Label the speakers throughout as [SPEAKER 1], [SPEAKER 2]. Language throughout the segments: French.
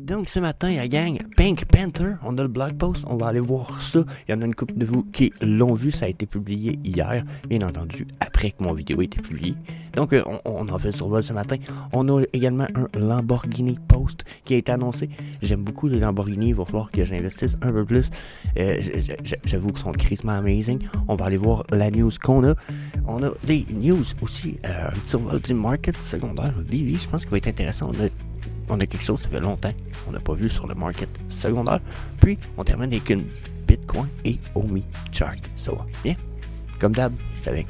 [SPEAKER 1] Donc ce matin, la gang, Pink Panther, on a le blog post, on va aller voir ça. Il y en a une couple de vous qui l'ont vu, ça a été publié hier, bien entendu, après que mon vidéo a été publiée. Donc on en fait le survol ce matin. On a également un Lamborghini Post qui a été annoncé. J'aime beaucoup les Lamborghini, il va falloir que j'investisse un peu plus. J'avoue qu'ils sont crissement amazing. On va aller voir la news qu'on a. On a des news aussi, un petit survol du market secondaire. Vivi, je pense qu'il va être intéressant. On a quelque chose, ça fait longtemps qu'on n'a pas vu sur le market secondaire. Puis, on termine avec une Bitcoin et Omi chart. Ça va bien. Comme d'hab, je suis avec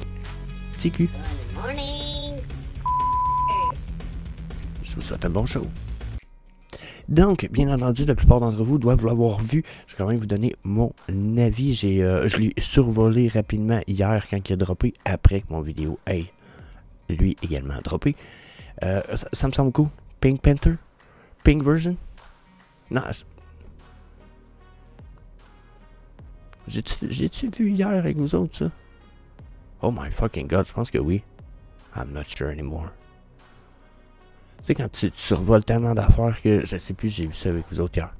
[SPEAKER 1] TQ.
[SPEAKER 2] Good morning.
[SPEAKER 1] Je vous souhaite un bon show. Donc, bien entendu, la plupart d'entre vous doivent l'avoir vu. Je vais quand même vous donner mon avis. Je l'ai survolé rapidement hier quand il a droppé, après que mon vidéo ait lui également droppé. Ça me semble cool. Pink Panther? Pink version? Non. J'ai-tu vu hier avec vous autres, ça? Oh my fucking god, je pense que oui. I'm not sure anymore. Tu sais, quand tu survoles tellement d'affaires que je sais plus, j'ai vu ça avec vous autres hier.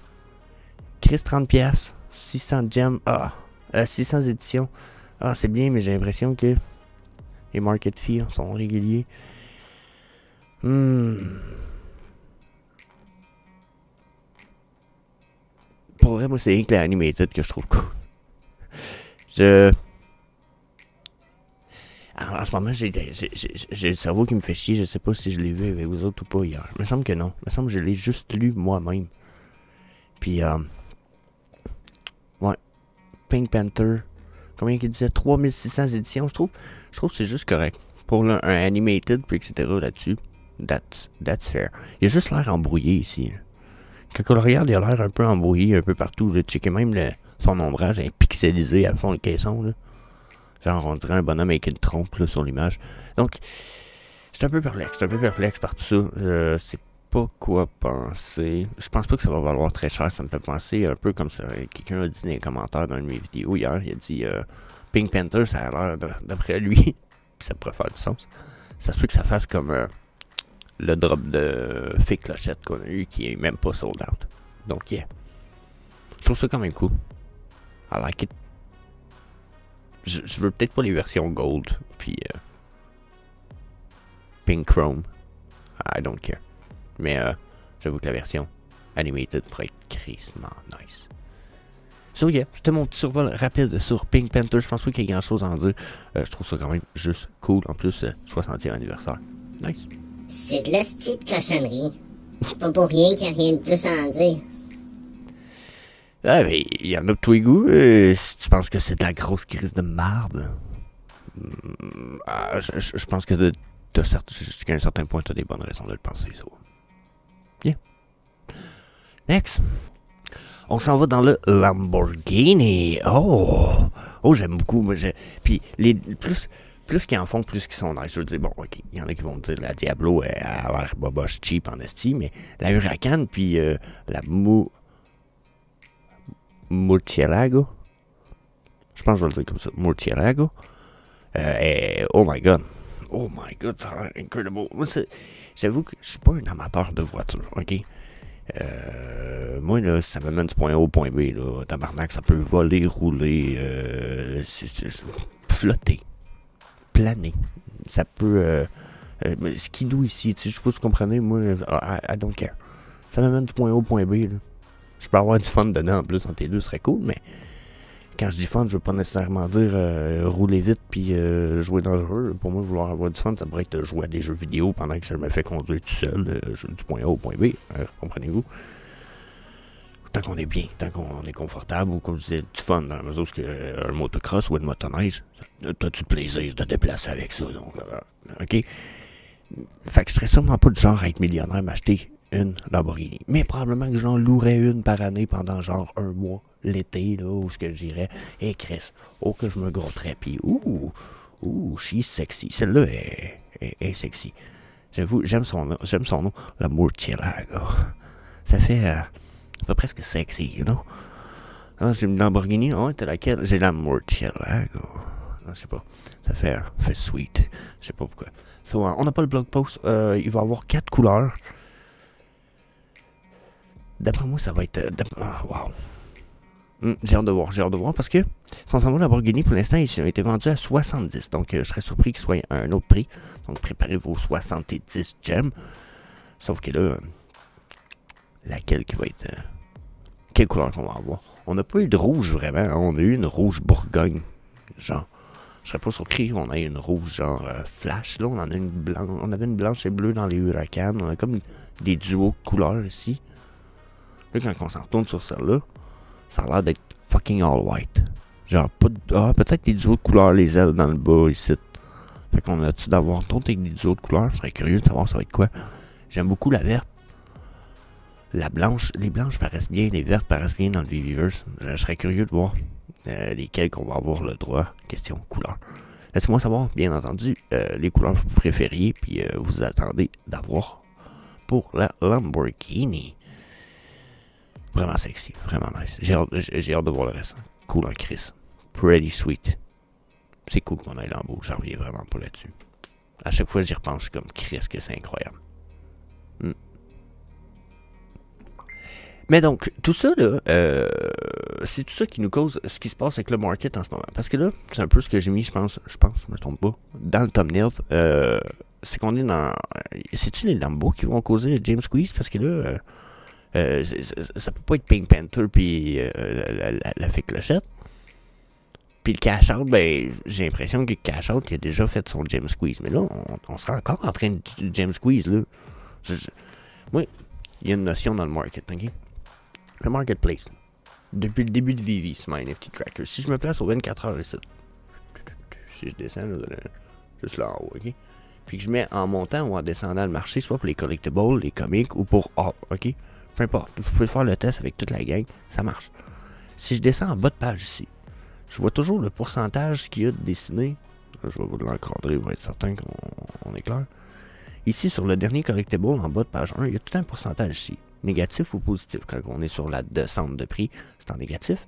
[SPEAKER 1] Chris 30$, 600 gems, 600 éditions. Ah, c'est bien, mais j'ai l'impression que les market fees sont réguliers. Pour vrai, moi, c'est rien que la animated que je trouve cool. Alors, en ce moment, j'ai le cerveau qui me fait chier. Je sais pas si je l'ai vu avec vous autres ou pas hier. Il me semble que non. Il me semble que je l'ai juste lu moi-même. Puis, ouais. Pink Panther. Combien qu'il disait? 3600 éditions, je trouve. Je trouve que c'est juste correct. Pour un animated, puis etc. là-dessus. That's fair. Il a juste l'air embrouillé ici. Quand on le regarde, il a l'air un peu embrouillé un peu partout. Là. Checker même son ombrage est pixelisé à fond le caisson. Là. Genre, on dirait un bonhomme avec une trompe là, sur l'image. Donc, je suis un peu perplexe par tout ça. Je sais pas quoi penser. Je pense pas que ça va valoir très cher. Ça me fait penser un peu comme ça. Quelqu'un a dit dans les commentaires dans une de mes vidéos hier. Il a dit Pink Panther, ça a l'air d'après lui. Puis ça pourrait faire du sens. Ça se peut que ça fasse comme le drop de Fake Clochette qu'on a eu qui est même pas sold out. Donc, yeah. Je trouve ça quand même cool. I like it. Je veux peut-être pas les versions gold, puis pink chrome. I don't care. Mais j'avoue que la version animated pourrait être crissement nice. So yeah, c'était mon petit survol rapide sur Pink Panther. Je pense pas qu'il y ait grand chose à en dire. Je trouve ça quand même juste cool. En plus, 60e anniversaire. Nice.
[SPEAKER 2] C'est de la petite cochonnerie. Pas pour rien qu'il n'y a rien de plus à en dire.
[SPEAKER 1] Ah, mais il y en a de tous les goûts. Si tu penses que c'est de la grosse crise de marde, je pense que jusqu'à un certain point, tu as des bonnes raisons de le penser. So. Yeah. Next. On s'en va dans le Lamborghini. Oh, j'aime beaucoup. Puis, plus qu'ils en font, plus qu'ils sont nice. Je veux dire, bon, ok, il y en a qui vont me dire la Diablo elle a l'air boboche cheap en esti, mais la Huracan, puis la Murcielago. Je pense que je vais le dire comme ça. Murcielago. Oh my god. Oh my god, ça a l'air incredible. Moi, j'avoue que je suis pas un amateur de voiture, ok? Moi, là, ça me mène du point A au point B, là. Tabarnak, ça peut voler, rouler, flotter, planer. Ça peut. Skidoo ici, tu sais, je sais pas si vous comprenez, moi, I don't care. Ça me mène du point A au point B, là. Je peux avoir du fun dedans en plus, entre les deux, ce serait cool, mais quand je dis fun, je veux pas nécessairement dire rouler vite puis jouer dangereux. Pour moi, vouloir avoir du fun, ça pourrait être jouer à des jeux vidéo pendant que je me fais conduire tout seul, du point A au point B, comprenez-vous? Tant qu'on est bien, tant qu'on est confortable, ou comme je disais, du fun dans la mesure où un motocross ou une motoneige, t'as du plaisir de te déplacer avec ça, donc, ok? Fait que je serais sûrement pas du genre à être millionnaire, m'acheter une Lamborghini. Mais probablement que j'en louerais une par année pendant genre un mois, l'été, là, où ce que je dirais, hey Chris, que je me grotterais, puis she's sexy. Celle-là est sexy. J'avoue, j'aime son nom, la Murcielago. Ça fait presque sexy, you know? Ah, j'ai une Lamborghini, t'as laquelle? J'ai la Murcielago. Non, je sais pas. Ça fait sweet. Je sais pas pourquoi. So, on n'a pas le blog post. Il va y avoir 4 couleurs. D'après moi, ça va être... wow. J'ai hâte de voir parce que sans savoir Lamborghini, pour l'instant, ils ont été vendus à 70. Donc, je serais surpris qu'ils soient à un autre prix. Donc, préparez vos 70 gemmes. Sauf que là, laquelle qui va être... quelle couleur qu'on va avoir? On n'a pas eu de rouge vraiment. Hein? On a eu une rouge Bourgogne. Genre, je serais pas surpris qu'on ait une rouge genre flash. Là, on en a une blanche. On avait une blanche et bleue dans les Huracans. On a comme des duos de couleurs ici. Là, quand on s'en retourne sur celle-là, ça a l'air d'être fucking all white. Genre, pas de... Ah, peut-être des duos de couleurs, les ailes dans le bas ici. Fait qu'on a-tu d'avoir d'autres avec des duos de couleurs? Je serais curieux de savoir ça va être quoi. J'aime beaucoup la verte. La blanche, les blanches paraissent bien, les vertes paraissent bien dans le V-Viewers. Je serais curieux de voir lesquelles qu'on va avoir le droit. Question couleur. Laissez-moi savoir, bien entendu, les couleurs que vous préfériez, puis vous attendez d'avoir pour la Lamborghini. Vraiment sexy, vraiment nice. J'ai hâte de voir le reste. Cool en Chris. Pretty sweet. C'est cool qu'on ait Lambo, j'en reviens vraiment pas là-dessus. À chaque fois j'y repense, je suis comme Chris que c'est incroyable. Mais donc, tout ça, là, c'est tout ça qui nous cause ce qui se passe avec le market en ce moment. Parce que là, c'est un peu ce que j'ai mis, je pense, je me trompe pas, dans le thumbnail. C'est qu'on est dans... C'est-tu les Lambo qui vont causer James Squeeze? Parce que là, ça peut pas être Pink Panther puis la fée clochette. Puis le Cash Out, ben, j'ai l'impression que Cash Out, il a déjà fait son James Squeeze. Mais là, on sera encore en train de James Squeeze, là. Moi, il y a une notion dans le market, ok? Le marketplace. Depuis le début de Vivi, c'est my NFT tracker. Si je me place aux 24 heures ici, si je descends là, juste là en haut, ok? Puis que je mets en montant ou en descendant le marché, soit pour les collectibles, les comics ou pour all, ok? Peu importe. Vous pouvez faire le test avec toute la gang, ça marche. Si je descends en bas de page ici, je vois toujours le pourcentage qu'il y a de dessiné. Là, je vais vous l'encadrer pour être certain qu'on est clair. Ici, sur le dernier collectible, en bas de page 1, il y a tout un pourcentage ici. Négatif ou positif. Quand on est sur la descente de prix, c'est en négatif.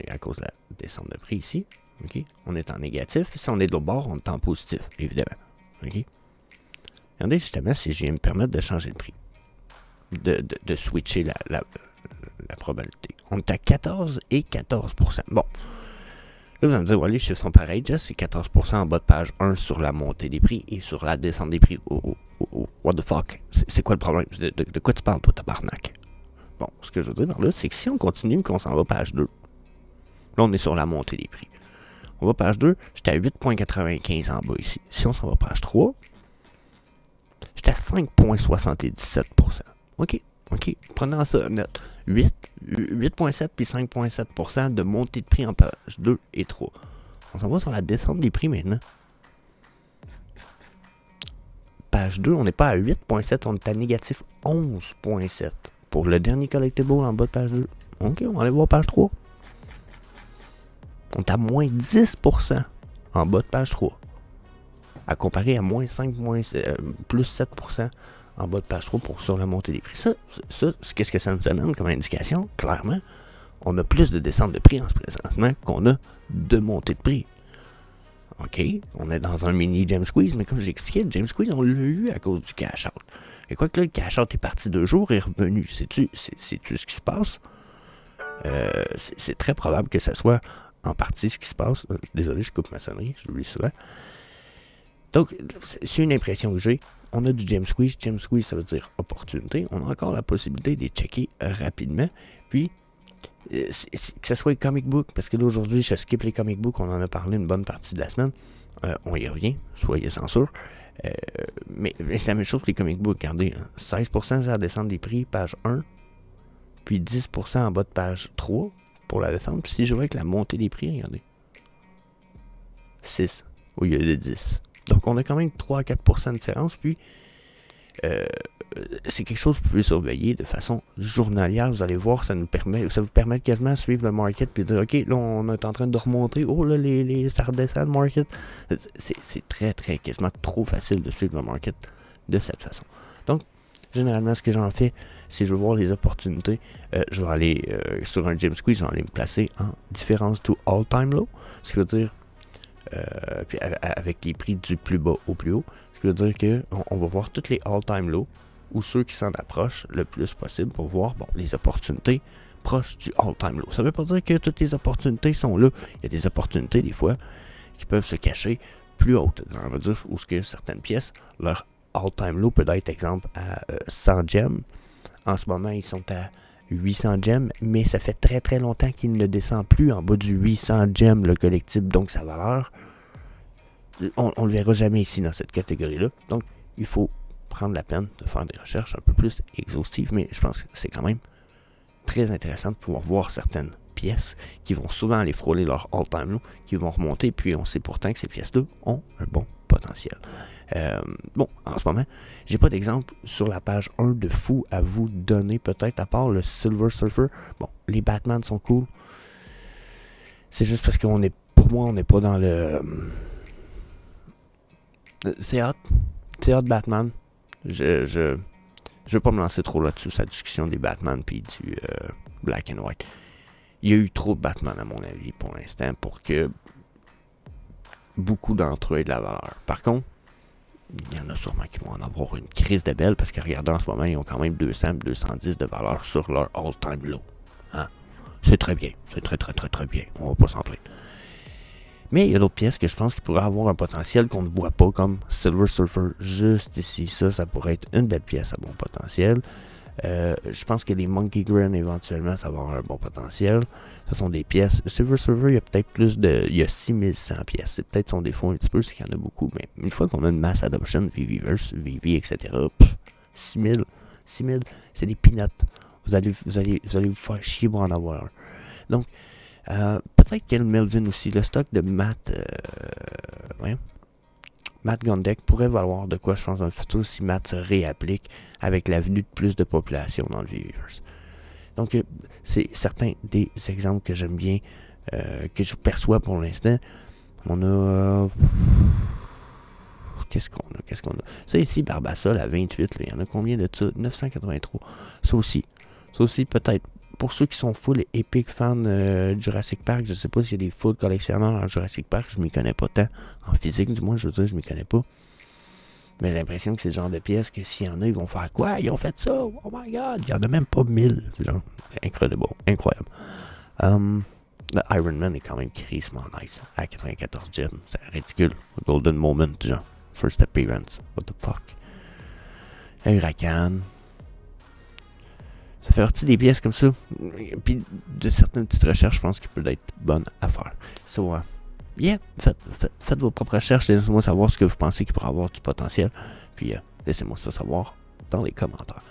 [SPEAKER 1] À cause de la descente de prix ici. Okay? On est en négatif. Si on est de l'autre bord, on est en positif, évidemment. Okay? Regardez justement si je viens me permettre de changer le prix. De switcher la probabilité. On est à 14 et 14%. Bon. Là, vous allez me dire, ouais, les chiffres sont pareils, Jess, c'est 14% en bas de page 1 sur la montée des prix et sur la descente des prix. What the fuck? C'est quoi le problème? De quoi tu parles, toi, tabarnak? Bon, ce que je veux dire par là, c'est que si on continue, qu'on s'en va page 2, là, on est sur la montée des prix. On va page 2, j'étais à 8,95 en bas ici. Si on s'en va page 3, j'étais à 5,77%. OK. Prenons ça, note. 8,7 puis 5,7% de montée de prix en page 2 et 3. On s'en va sur la descente des prix maintenant. Page 2, on n'est pas à 8,7, on est à négatif 11,7. Pour le dernier collectible en bas de page 2. OK, on va aller voir page 3. On est à moins 10% en bas de page 3. À comparer à moins 5, plus 7% en bas de page 3 pour sur la montée des prix. Ça qu'est-ce que ça nous amène comme indication? Clairement, on a plus de descente de prix en ce présentement qu'on a de montée de prix. OK, on est dans un mini James Squeeze, mais comme je l'expliquais, le James Squeeze, on l'a eu à cause du cash out. Et quoi que là, le cash out est parti 2 jours et est revenu. Sais-tu ce qui se passe? C'est très probable que ça soit en partie ce qui se passe. Désolé, je coupe ma sonnerie, je l'oublie souvent. Donc, c'est une impression que j'ai. On a du James Squeeze. James Squeeze, ça veut dire opportunité. On a encore la possibilité de les checker rapidement. Puis, que ce soit les comic books, parce que là, aujourd'hui, je skip les comic books. On en a parlé une bonne partie de la semaine. On y revient, soyez censure. Mais c'est la même chose que les comic books. Regardez, 16% c'est la descente des prix, page 1. Puis 10% en bas de page 3 pour la descente. Puis si je vois avec la montée des prix, regardez. 6 au lieu de 10. Donc, on a quand même 3 à 4% de différence. Puis, c'est quelque chose que vous pouvez surveiller de façon journalière. Vous allez voir, ça vous permet quasiment de suivre le market. Puis de dire, OK, là, on est en train de remonter. Oh, là, ça redescend le market. C'est très, très, quasiment trop facile de suivre le market de cette façon. Donc, généralement, ce que j'en fais, si je veux voir les opportunités, je vais aller sur un James Squeeze, je vais aller me placer en différence to all-time low. Ce qui veut dire puis avec les prix du plus bas au plus haut. Ce qui veut dire qu'on va voir tous les all-time lows ou ceux qui s'en approchent le plus possible pour voir les opportunités proches du all-time low. Ça ne veut pas dire que toutes les opportunités sont là. Il y a des opportunités, des fois, qui peuvent se cacher plus hautes. On va dire où ce que certaines pièces, leur all-time low peut être, exemple, à 100 gemmes. En ce moment, ils sont à 800 gemmes, mais ça fait très très longtemps qu'il ne descend plus en bas du 800 gemmes le collectif, donc sa valeur, on ne le verra jamais ici dans cette catégorie-là. Donc, il faut prendre la peine de faire des recherches un peu plus exhaustives, mais je pense que c'est quand même très intéressant de pouvoir voir certaines pièces qui vont souvent aller frôler leur all-time low, qui vont remonter, puis on sait pourtant que ces pièces-là ont un bon potentiel. En ce moment, j'ai pas d'exemple sur la page 1 de fou à vous donner, peut-être, à part le Silver Surfer. Bon, les Batman sont cool. C'est juste parce qu'on est, pour moi, on n'est pas dans le... C'est hot. C'est hot, Batman. Je veux pas me lancer trop là-dessus, sa discussion des Batman puis du Black and White. Il y a eu trop de Batman, à mon avis, pour l'instant, pour que beaucoup d'entre eux aient de la valeur. Par contre, il y en a sûrement qui vont en avoir une crise de belle, parce que regardez, en ce moment, ils ont quand même 200, 210 de valeur sur leur all-time low. Hein? C'est très bien. C'est très, très, très, très bien. On va pas s'en plaindre. Mais il y a d'autres pièces que je pense qui pourraient avoir un potentiel qu'on ne voit pas, comme Silver Surfer, juste ici. Ça pourrait être une belle pièce à bon potentiel. Je pense que les Monkey Grin, éventuellement, ça va avoir un bon potentiel. Ce sont des pièces. Silver Surfer, il y a peut-être plus de... Il y a 6100 pièces. C'est peut-être son défaut un petit peu, c'est qu'il y en a beaucoup. Mais une fois qu'on a une mass adoption, VVverse, VV, etc., 6000, c'est des peanuts. Vous allez vous faire chier pour en avoir un. Donc, peut-être qu'il y a le Melvin aussi. Le stock de Matt Gondek pourrait valoir de quoi, je pense, dans le futur, si Matt se réapplique avec la venue de plus de population dans le VVverse. Donc, c'est certains des exemples que j'aime bien, que je perçois pour l'instant. On a... Qu'est-ce qu'on a? Ça ici, Barbasol à 28, là, il y en a combien de ça? 983. Ça aussi, peut-être. Pour ceux qui sont full épiques fans Jurassic Park, je ne sais pas s'il y a des full collectionneurs en Jurassic Park, je ne m'y connais pas tant. En physique, du moins, je veux dire, je ne m'y connais pas. Mais j'ai l'impression que c'est le genre de pièces que s'il y en a, ils vont faire quoi? Ils ont fait ça? Oh my god! Il n'y en a même pas 1000. Genre, incroyable. Le Iron Man est quand même crissement nice. À 94 gems. C'est ridicule. Golden Moment, genre. First appearance. What the fuck? Un Huracan. Ça fait partie des pièces comme ça. Puis de certaines petites recherches, je pense qu'il peut être bonne à faire. So, faites vos propres recherches. Laissez-moi savoir ce que vous pensez qu'il pourrait avoir du potentiel. Puis laissez-moi ça savoir dans les commentaires.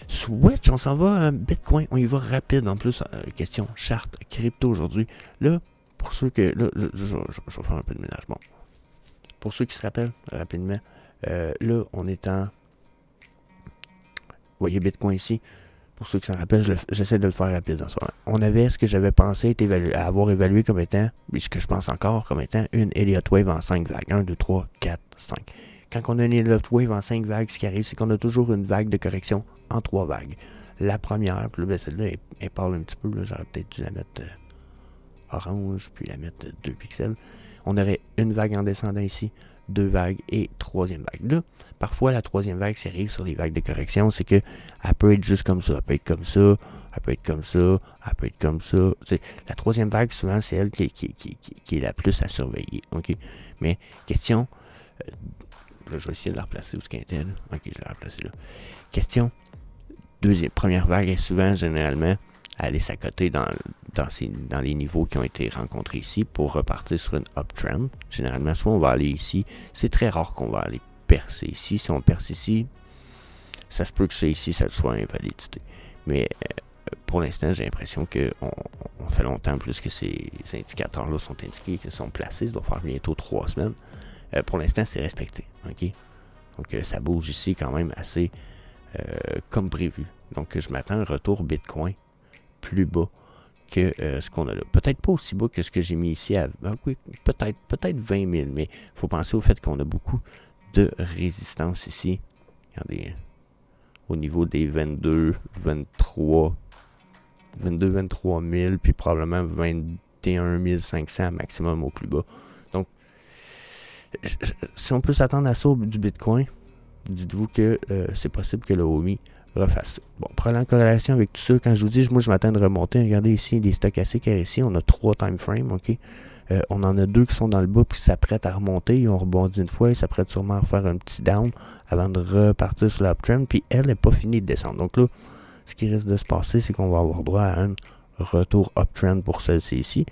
[SPEAKER 1] Switch, on s'en va Bitcoin. On y va rapide en plus. Question charte crypto aujourd'hui. Là, pour ceux que... Là, je vais faire un peu de ménage. Bon. Pour ceux qui se rappellent rapidement, là, on est en... Vous voyez Bitcoin ici. Pour ceux qui s'en rappellent, j'essaie de le faire rapide en ce moment. On avait ce que j'avais pensé avoir évalué comme étant, et ce que je pense encore comme étant, une Elliott Wave en 5 vagues. 1, 2, 3, 4, 5. Quand on a une Elliott Wave en 5 vagues, ce qui arrive, c'est qu'on a toujours une vague de correction en 3 vagues. La première, puis là, celle-là, elle parle un petit peu. J'aurais peut-être dû la mettre orange, puis la mettre 2 pixels. On aurait une vague en descendant ici, 2 vagues et 3e vague. Là, parfois, la 3e vague, qui arrive sur les vagues de correction, c'est que elle peut être juste comme ça, elle peut être comme ça, elle peut être comme ça, elle peut être comme ça. La 3e vague, souvent, c'est elle qui est la plus à surveiller. Okay? Mais, question, là, je vais essayer de la replacer où ce qu'elle était. Là. Ok, je vais la replacer là. Question, première vague est souvent, généralement, aller s'accoter dans les niveaux qui ont été rencontrés ici pour repartir sur une uptrend. Généralement, soit on va aller ici. C'est très rare qu'on va aller percer ici. Si on perce ici, ça se peut que ça ici, ça soit invalidité. Mais pour l'instant, j'ai l'impression qu'on fait longtemps plus que ces indicateurs-là sont indiqués, qu'ils sont placés. Ça doit faire bientôt 3 semaines. Pour l'instant, c'est respecté. Okay? Donc, ça bouge ici quand même assez comme prévu. Donc, je m'attends à un retour Bitcoin plus bas que ce qu'on a là. Peut-être pas aussi bas que ce que j'ai mis ici. Oui, peut-être 20 000, mais il faut penser au fait qu'on a beaucoup de résistance ici. Regardez, au niveau des 23 000, puis probablement 21 500 maximum au plus bas. Donc, si on peut s'attendre à ça du Bitcoin, dites-vous que c'est possible que le OMI refasse ça. Bon, prenant en corrélation avec tout ça, quand je vous dis, moi je m'attends de remonter, regardez ici, les stochastiques RSI, on a 3 time frames, ok? On en a 2 qui sont dans le bas puis qui s'apprêtent à remonter, ils ont rebondi une fois, ils s'apprêtent sûrement à faire un petit down avant de repartir sur l'uptrend, puis elle n'est pas finie de descendre. Donc là, ce qui risque de se passer, c'est qu'on va avoir droit à un retour uptrend pour celle-ci ici.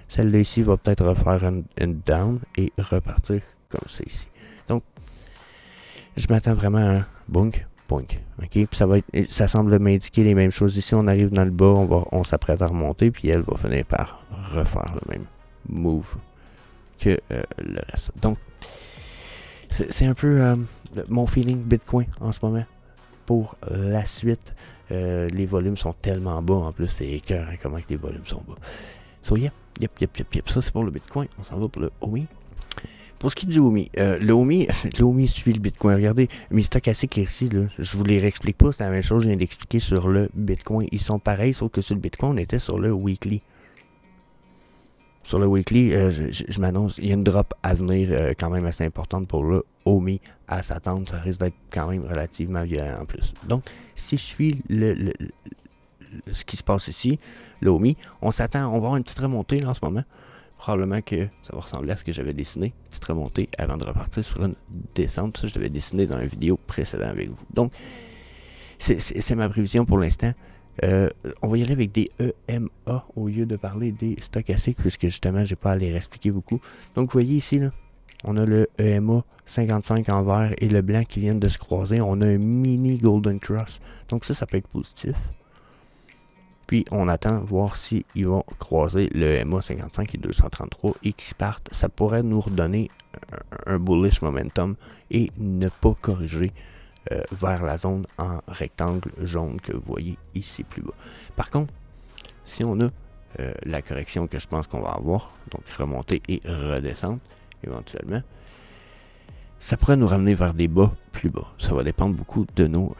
[SPEAKER 1] Celle-là ici va peut-être refaire une down et repartir comme ça ici. Donc, je m'attends vraiment à un bunk. Ok, puis ça semble m'indiquer les mêmes choses ici. On arrive dans le bas, on s'apprête à remonter, puis elle va finir par refaire le même move que le reste. Donc, c'est un peu mon feeling Bitcoin en ce moment. Pour la suite, les volumes sont tellement bas en plus, c'est écœurant comment que les volumes sont bas. So, yep. Ça, c'est pour le Bitcoin. On s'en va pour le OMI. Pour ce qui est du OMI, le OMI suit le Bitcoin. Regardez, mes stochastiques ici, là, je vous les réexplique pas, c'est la même chose que je viens d'expliquer sur le Bitcoin. Ils sont pareils, sauf que sur le Bitcoin, on était sur le weekly. Sur le weekly, je m'annonce, il y a une drop à venir quand même assez importante pour le OMI à s'attendre. Ça risque d'être quand même relativement violent en plus. Donc, si je suis ce qui se passe ici, le OMI, on s'attend, on va avoir une petite remontée là, en ce moment. Probablement que ça va ressembler à ce que j'avais dessiné, petite remontée avant de repartir sur une descente. Ça, je l'avais dessiné dans une vidéo précédente avec vous. Donc, c'est ma prévision pour l'instant. On va y aller avec des EMA au lieu de parler des stochastiques, puisque justement, je n'ai pas à les expliquer beaucoup. Donc, vous voyez ici, là, on a le EMA 55 en vert et le blanc qui viennent de se croiser. On a un mini Golden Cross. Donc, ça peut être positif. Puis, on attend voir s'ils vont croiser le EMA 55 et 233 et qu'ils partent. Ça pourrait nous redonner un bullish momentum et ne pas corriger vers la zone en rectangle jaune que vous voyez ici plus bas. Par contre, si on a la correction que je pense qu'on va avoir, donc remonter et redescendre éventuellement, ça pourrait nous ramener vers des bas plus bas. Ça va dépendre beaucoup de nos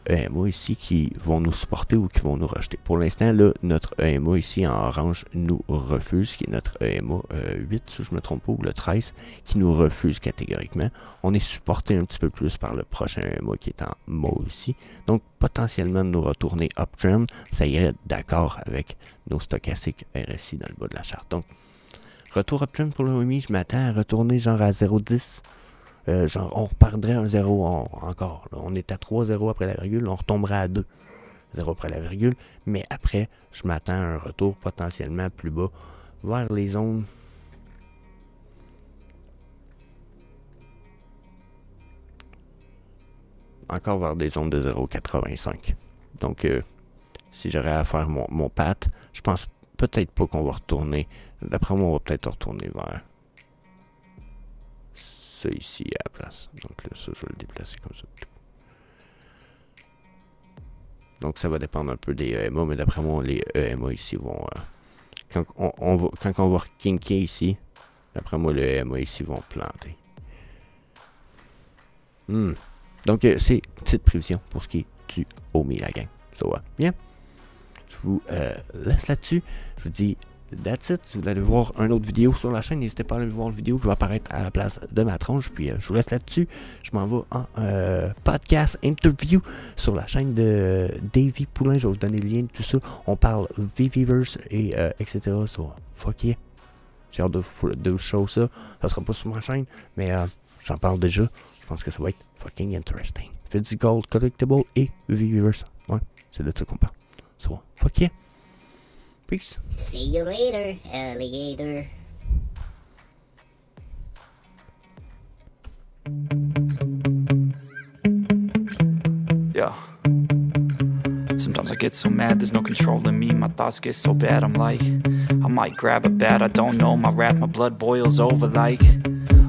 [SPEAKER 1] EMA ici qui vont nous supporter ou qui vont nous rejeter. Pour l'instant, là, notre EMA ici en orange nous refuse, qui est notre EMA 8, si je ne me trompe pas, ou le 13, qui nous refuse catégoriquement. On est supporté un petit peu plus par le prochain EMA qui est en mauve ici. Donc, potentiellement, nous retourner uptrend, ça irait d'accord avec nos stochastiques RSI dans le bas de la charte. Donc, retour uptrend pour le OMI, je m'attends à retourner genre à 0,10. Genre, on repardrait un 0 encore. Là. On est à 3,0 après la virgule, on retomberait à 2. 0 après la virgule. Mais après, je m'attends à un retour potentiellement plus bas vers les zones. Encore vers des zones de 0,85. Donc, si j'aurais à faire mon pat, je pense peut-être pas qu'on va retourner. D'après moi, on va peut-être retourner vers ça ici à la place. Donc là, ça, je vais le déplacer comme ça. Donc ça va dépendre un peu des EMA, mais d'après moi, les EMA ici vont... quand on va kinker ici, d'après moi, les EMA ici vont planter. Donc c'est une petite prévision pour ce qui est du OMI, la gang. So, bien. Je vous laisse là-dessus. Je vous dis... That's it. Si vous allez voir une autre vidéo sur la chaîne, n'hésitez pas à aller voir la vidéo qui va apparaître à la place de ma tronche. Puis je vous laisse là-dessus. Je m'en vais en podcast interview sur la chaîne de Davy Poulain. Je vais vous donner le lien de tout ça. On parle VVverse et etc. So, fuck yeah. J'ai hâte de vous show ça. Ça sera pas sur ma chaîne, mais j'en parle déjà. Je pense que ça va être fucking interesting. Physical, collectible et VVverse. Ouais, c'est de ça qu'on parle. So, fuck yeah. Peace.
[SPEAKER 2] See you later, alligator.
[SPEAKER 3] Yeah. Sometimes I get so mad, there's no controlling me. My thoughts get so bad, I'm like, I might grab a bat, I don't know. My wrath, my blood boils over like,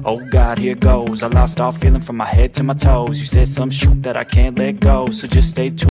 [SPEAKER 3] oh God, here goes. I lost all feeling from my head to my toes. You said some shit that I can't let go, so just stay tuned.